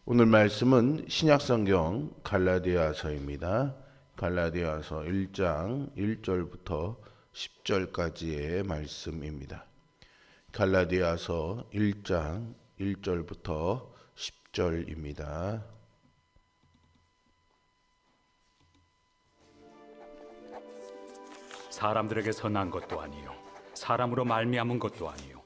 오늘 말씀은 신약성경 갈라디아서입니다. 갈라디아서 1장 1절부터 10절까지의 말씀입니다. 갈라디아서 1장 1절부터 10절입니다. 사람들에게서 난 것도 아니요 사람으로 말미암은 것도 아니요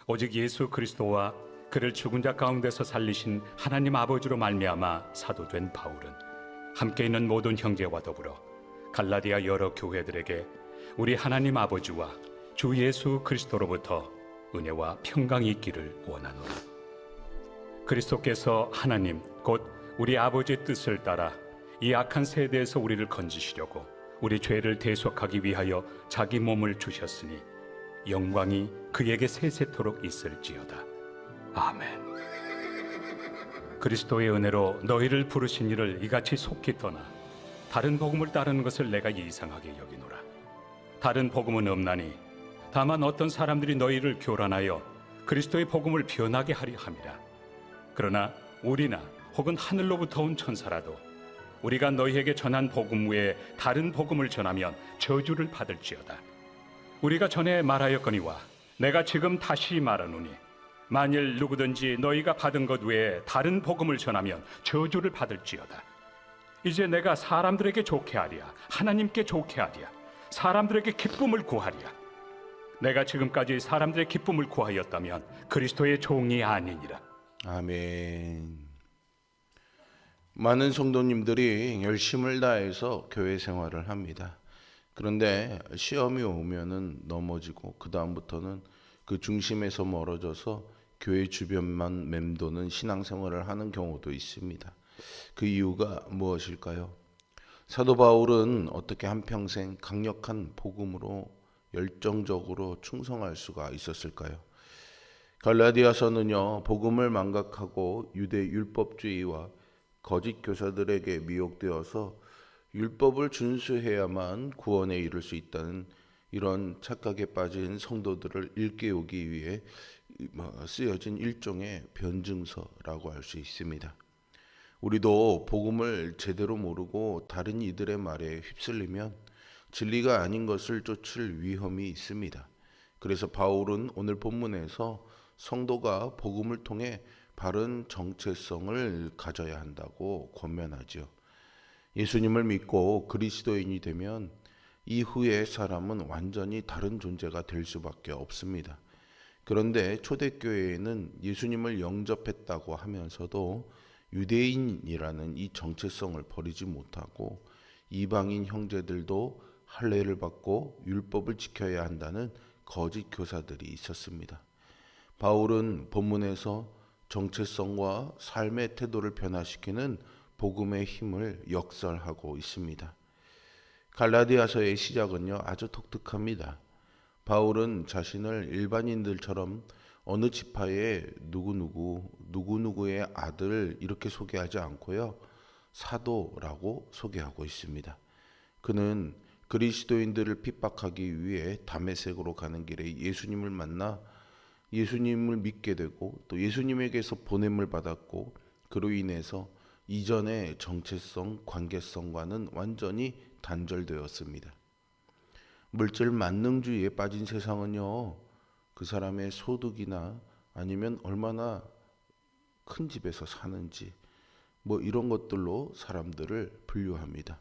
오직 예수 그리스도와 그를 죽은 자 가운데서 살리신 하나님 아버지로 말미암아 사도된 바울은 함께 있는 모든 형제와 더불어 갈라디아 여러 교회들에게 우리 하나님 아버지와 주 예수 그리스도로부터 은혜와 평강이 있기를 원하노라. 그리스도께서 하나님 곧 우리 아버지의 뜻을 따라 이 악한 세대에서 우리를 건지시려고 우리 죄를 대속하기 위하여 자기 몸을 주셨으니 영광이 그에게 세세토록 있을지어다. 아멘. 그리스도의 은혜로 너희를 부르신 이를 이같이 속히 떠나 다른 복음을 따르는 것을 내가 이상하게 여기노라. 다른 복음은 없나니 다만 어떤 사람들이 너희를 교란하여 그리스도의 복음을 변하게 하려 함이라. 그러나 우리나 혹은 하늘로부터 온 천사라도 우리가 너희에게 전한 복음 외에 다른 복음을 전하면 저주를 받을지어다. 우리가 전에 말하였거니와 내가 지금 다시 말하노니 만일 누구든지 너희가 받은 것 외에 다른 복음을 전하면 저주를 받을지어다. 이제 내가 사람들에게 좋게 하랴 하나님께 좋게 하랴 사람들에게 기쁨을 구하랴. 내가 지금까지 사람들의 기쁨을 구하였다면 그리스도의 종이 아니니라. 아멘. 많은 성도님들이 열심을 다해서 교회 생활을 합니다. 그런데 시험이 오면은 넘어지고 그 다음부터는 그 중심에서 멀어져서 교회 주변만 맴도는 신앙생활을 하는 경우도 있습니다. 그 이유가 무엇일까요? 사도 바울은 어떻게 한평생 강력한 복음으로 열정적으로 충성할 수가 있었을까요? 갈라디아서는요, 복음을 망각하고 유대 율법주의와 거짓 교사들에게 미혹되어서 율법을 준수해야만 구원에 이를 수 있다는 이런 착각에 빠진 성도들을 일깨우기 위해 쓰여진 일종의 변증서라고 할 수 있습니다. 우리도 복음을 제대로 모르고 다른 이들의 말에 휩쓸리면 진리가 아닌 것을 쫓을 위험이 있습니다. 그래서 바울은 오늘 본문에서 성도가 복음을 통해 바른 정체성을 가져야 한다고 권면하지요. 예수님을 믿고 그리스도인이 되면 이후의 사람은 완전히 다른 존재가 될 수밖에 없습니다. 그런데 초대교회에는 예수님을 영접했다고 하면서도 유대인이라는 이 정체성을 버리지 못하고 이방인 형제들도 할례를 받고 율법을 지켜야 한다는 거짓 교사들이 있었습니다. 바울은 본문에서 정체성과 삶의 태도를 변화시키는 복음의 힘을 역설하고 있습니다. 갈라디아서의 시작은요, 아주 독특합니다. 바울은 자신을 일반인들처럼 어느 지파의 누구누구의 아들 이렇게 소개하지 않고요, 사도라고 소개하고 있습니다. 그는 그리스도인들을 핍박하기 위해 다메섹으로 가는 길에 예수님을 만나 예수님을 믿게 되고 또 예수님에게서 보냄을 받았고 그로 인해서 이전의 정체성, 관계성과는 완전히 단절되었습니다. 물질 만능주의에 빠진 세상은요, 그 사람의 소득이나 아니면 얼마나 큰 집에서 사는지 이런 것들로 사람들을 분류합니다.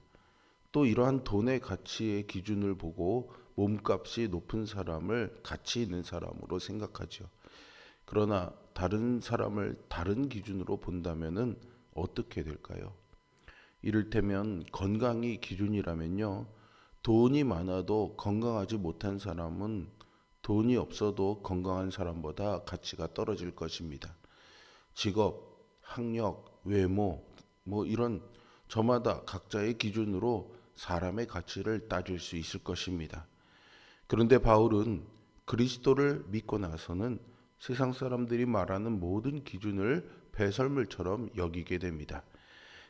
또 이러한 돈의 가치의 기준을 보고 몸값이 높은 사람을 가치 있는 사람으로 생각하죠. 그러나 다른 사람을 다른 기준으로 본다면은 어떻게 될까요? 이를테면 건강이 기준이라면요, 돈이 많아도 건강하지 못한 사람은 돈이 없어도 건강한 사람보다 가치가 떨어질 것입니다. 직업, 학력, 외모 이런 저마다 각자의 기준으로 사람의 가치를 따질 수 있을 것입니다. 그런데 바울은 그리스도를 믿고 나서는 세상 사람들이 말하는 모든 기준을 배설물처럼 여기게 됩니다.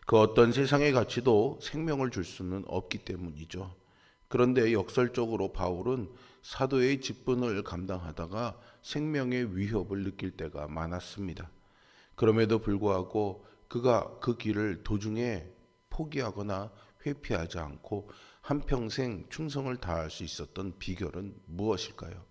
그 어떤 세상의 가치도 생명을 줄 수는 없기 때문이죠. 그런데 역설적으로 바울은 사도의 직분을 감당하다가 생명의 위협을 느낄 때가 많았습니다. 그럼에도 불구하고 그가 그 길을 도중에 포기하거나 회피하지 않고 한평생 충성을 다할 수 있었던 비결은 무엇일까요?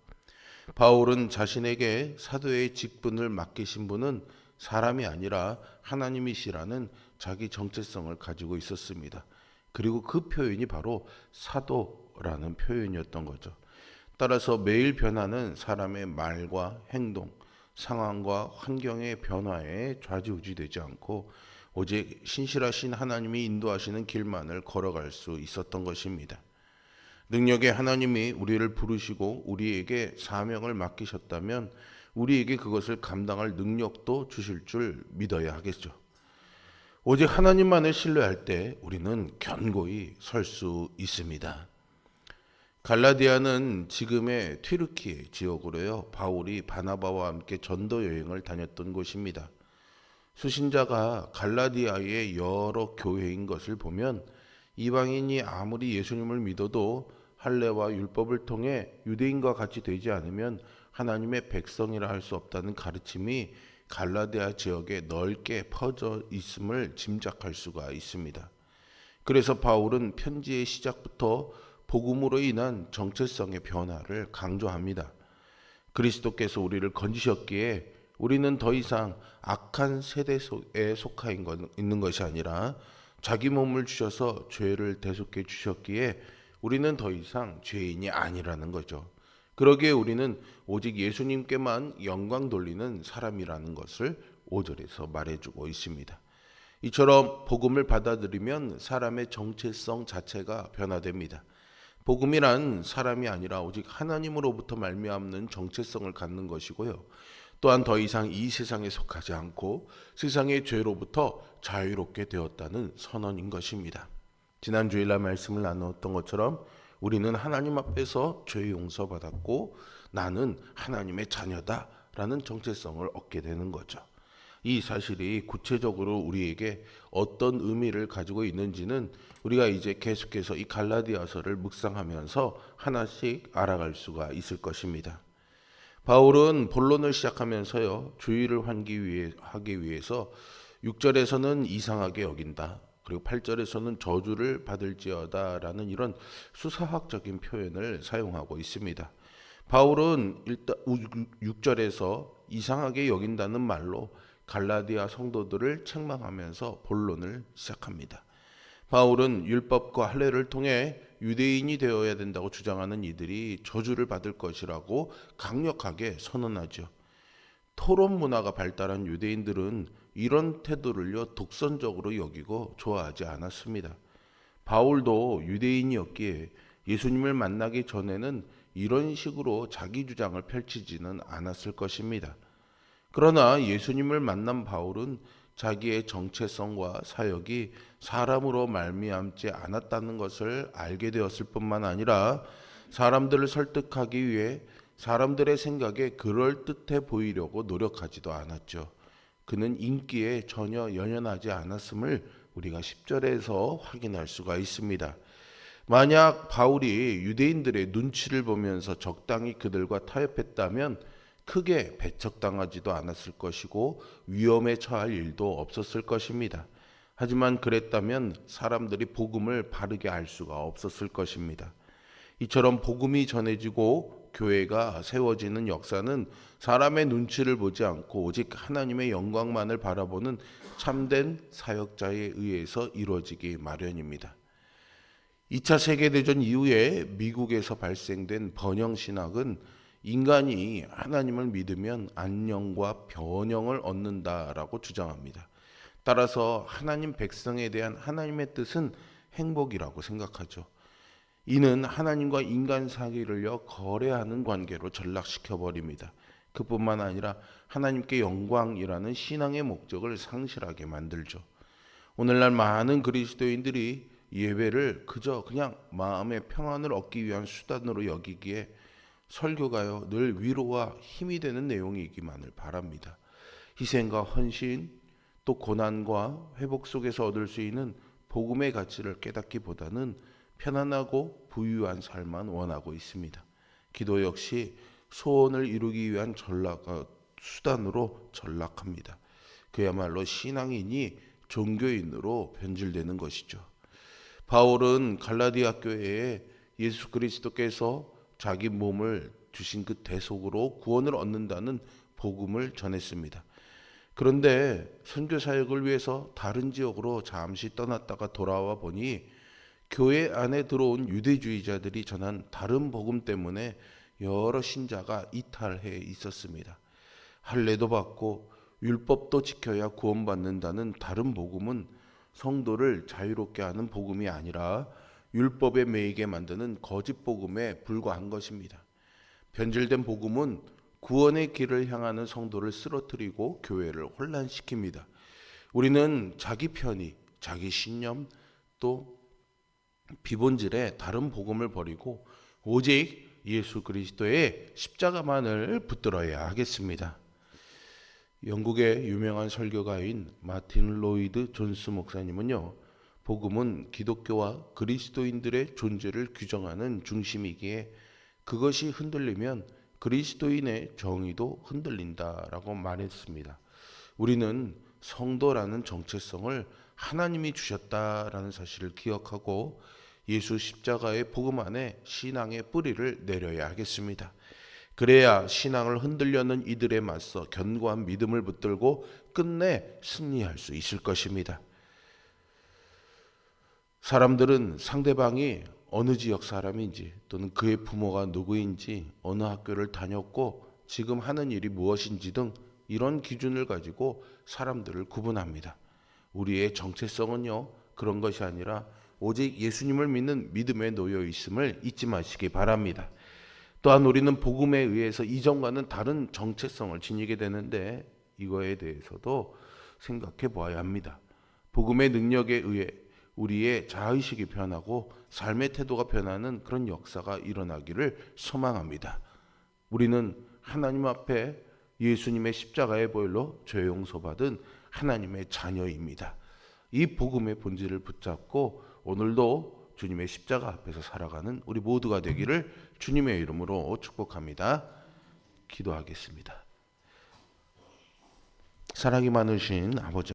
바울은 자신에게 사도의 직분을 맡기신 분은 사람이 아니라 하나님이시라는 자기 정체성을 가지고 있었습니다. 그리고 그 표현이 바로 사도라는 표현이었던 거죠. 따라서 매일 변하는 사람의 말과 행동, 상황과 환경의 변화에 좌지우지되지 않고 오직 신실하신 하나님이 인도하시는 길만을 걸어갈 수 있었던 것입니다. 능력의 하나님이 우리를 부르시고 우리에게 사명을 맡기셨다면 우리에게 그것을 감당할 능력도 주실 줄 믿어야 하겠죠. 오직 하나님만을 신뢰할 때 우리는 견고히 설 수 있습니다. 갈라디아는 지금의 튀르키예 지역으로요. 바울이 바나바와 함께 전도 여행을 다녔던 곳입니다. 수신자가 갈라디아의 여러 교회인 것을 보면 이방인이 아무리 예수님을 믿어도 할례와 율법을 통해 유대인과 같이 되지 않으면 하나님의 백성이라 할 수 없다는 가르침이 갈라디아 지역에 넓게 퍼져 있음을 짐작할 수가 있습니다. 그래서 바울은 편지의 시작부터 복음으로 인한 정체성의 변화를 강조합니다. 그리스도께서 우리를 건지셨기에 우리는 더 이상 악한 세대에 있는 것이 아니라 자기 몸을 주셔서 죄를 대속해 주셨기에 우리는 더 이상 죄인이 아니라는 거죠. 그러기에 우리는 오직 예수님께만 영광 돌리는 사람이라는 것을 5절에서 말해주고 있습니다. 이처럼 복음을 받아들이면 사람의 정체성 자체가 변화됩니다. 복음이란 사람이 아니라 오직 하나님으로부터 말미암는 정체성을 갖는 것이고요. 또한 더 이상 이 세상에 속하지 않고 세상의 죄로부터 자유롭게 되었다는 선언인 것입니다. 지난 주일날 말씀을 나누었던 것처럼 우리는 하나님 앞에서 죄 용서받았고 나는 하나님의 자녀다라는 정체성을 얻게 되는 거죠. 이 사실이 구체적으로 우리에게 어떤 의미를 가지고 있는지는 우리가 이제 계속해서 이 갈라디아서를 묵상하면서 하나씩 알아갈 수가 있을 것입니다. 바울은 본론을 시작하면서요. 주의를 하기 위해서 6절에서는 이상하게 여긴다. 그리고 8절에서는 저주를 받을지어다 라는 이런 수사학적인 표현을 사용하고 있습니다. 바울은 일단 6절에서 이상하게 여긴다는 말로 갈라디아 성도들을 책망하면서 본론을 시작합니다. 바울은 율법과 할례를 통해 유대인이 되어야 된다고 주장하는 이들이 저주를 받을 것이라고 강력하게 선언하죠. 토론 문화가 발달한 유대인들은 이런 태도를요 독선적으로 여기고 좋아하지 않았습니다. 바울도 유대인이었기에 예수님을 만나기 전에는 이런 식으로 자기 주장을 펼치지는 않았을 것입니다. 그러나 예수님을 만난 바울은 자기의 정체성과 사역이 사람으로 말미암지 않았다는 것을 알게 되었을 뿐만 아니라 사람들을 설득하기 위해 사람들의 생각에 그럴듯해 보이려고 노력하지도 않았죠. 그는 인기에 전혀 연연하지 않았음을 우리가 10절에서 확인할 수가 있습니다. 만약 바울이 유대인들의 눈치를 보면서 적당히 그들과 타협했다면 크게 배척당하지도 않았을 것이고 위험에 처할 일도 없었을 것입니다. 하지만 그랬다면 사람들이 복음을 바르게 알 수가 없었을 것입니다. 이처럼 복음이 전해지고 교회가 세워지는 역사는 사람의 눈치를 보지 않고 오직 하나님의 영광만을 바라보는 참된 사역자에 의해서 이루어지기 마련입니다. 2차 세계대전 이후에 미국에서 발생된 번영신학은 인간이 하나님을 믿으면 안녕과 번영을 얻는다라고 주장합니다. 따라서 하나님 백성에 대한 하나님의 뜻은 행복이라고 생각하죠. 이는 하나님과 인간 사이를요 거래하는 관계로 전락시켜 버립니다. 그뿐만 아니라 하나님께 영광이라는 신앙의 목적을 상실하게 만들죠. 오늘날 많은 그리스도인들이 예배를 그냥 마음의 평안을 얻기 위한 수단으로 여기기에 설교가요 늘 위로와 힘이 되는 내용이기만을 바랍니다. 희생과 헌신 또 고난과 회복 속에서 얻을 수 있는 복음의 가치를 깨닫기보다는 편안하고 부유한 삶만 원하고 있습니다. 기도 역시 소원을 이루기 위한 수단으로 전락합니다. 그야말로 신앙인이 종교인으로 변질되는 것이죠. 바울은 갈라디아 교회에 예수 그리스도께서 자기 몸을 주신 그 대속으로 구원을 얻는다는 복음을 전했습니다. 그런데 선교 사역을 위해서 다른 지역으로 잠시 떠났다가 돌아와 보니 교회 안에 들어온 유대주의자들이 전한 다른 복음 때문에 여러 신자가 이탈해 있었습니다. 할례도 받고 율법도 지켜야 구원받는다는 다른 복음은 성도를 자유롭게 하는 복음이 아니라 율법에 매이게 만드는 거짓 복음에 불과한 것입니다. 변질된 복음은 구원의 길을 향하는 성도를 쓰러뜨리고 교회를 혼란시킵니다. 우리는 자기 편의, 자기 신념, 또 비본질의 다른 복음을 버리고 오직 예수 그리스도의 십자가만을 붙들어야 하겠습니다. 영국의 유명한 설교가인 마틴 로이드 존스 목사님은요, 복음은 기독교와 그리스도인들의 존재를 규정하는 중심이기에 그것이 흔들리면 그리스도인의 정의도 흔들린다라고 말했습니다. 우리는 성도라는 정체성을 하나님이 주셨다라는 사실을 기억하고 예수 십자가의 복음 안에 신앙의 뿌리를 내려야 하겠습니다. 그래야 신앙을 흔들려는 이들에 맞서 견고한 믿음을 붙들고 끝내 승리할 수 있을 것입니다. 사람들은 상대방이 어느 지역 사람인지 또는 그의 부모가 누구인지 어느 학교를 다녔고 지금 하는 일이 무엇인지 등 이런 기준을 가지고 사람들을 구분합니다. 우리의 정체성은요, 그런 것이 아니라 오직 예수님을 믿는 믿음에 놓여 있음을 잊지 마시기 바랍니다. 또한 우리는 복음에 의해서 이전과는 다른 정체성을 지니게 되는데 이거에 대해서도 생각해 보아야 합니다. 복음의 능력에 의해 우리의 자의식이 변하고 삶의 태도가 변하는 그런 역사가 일어나기를 소망합니다. 우리는 하나님 앞에 예수님의 십자가의 보혈로 죄 용서받은 하나님의 자녀입니다. 이 복음의 본질을 붙잡고 오늘도 주님의 십자가 앞에서 살아가는 우리 모두가 되기를 주님의 이름으로 축복합니다. 기도하겠습니다. 사랑이 많으신 아버지,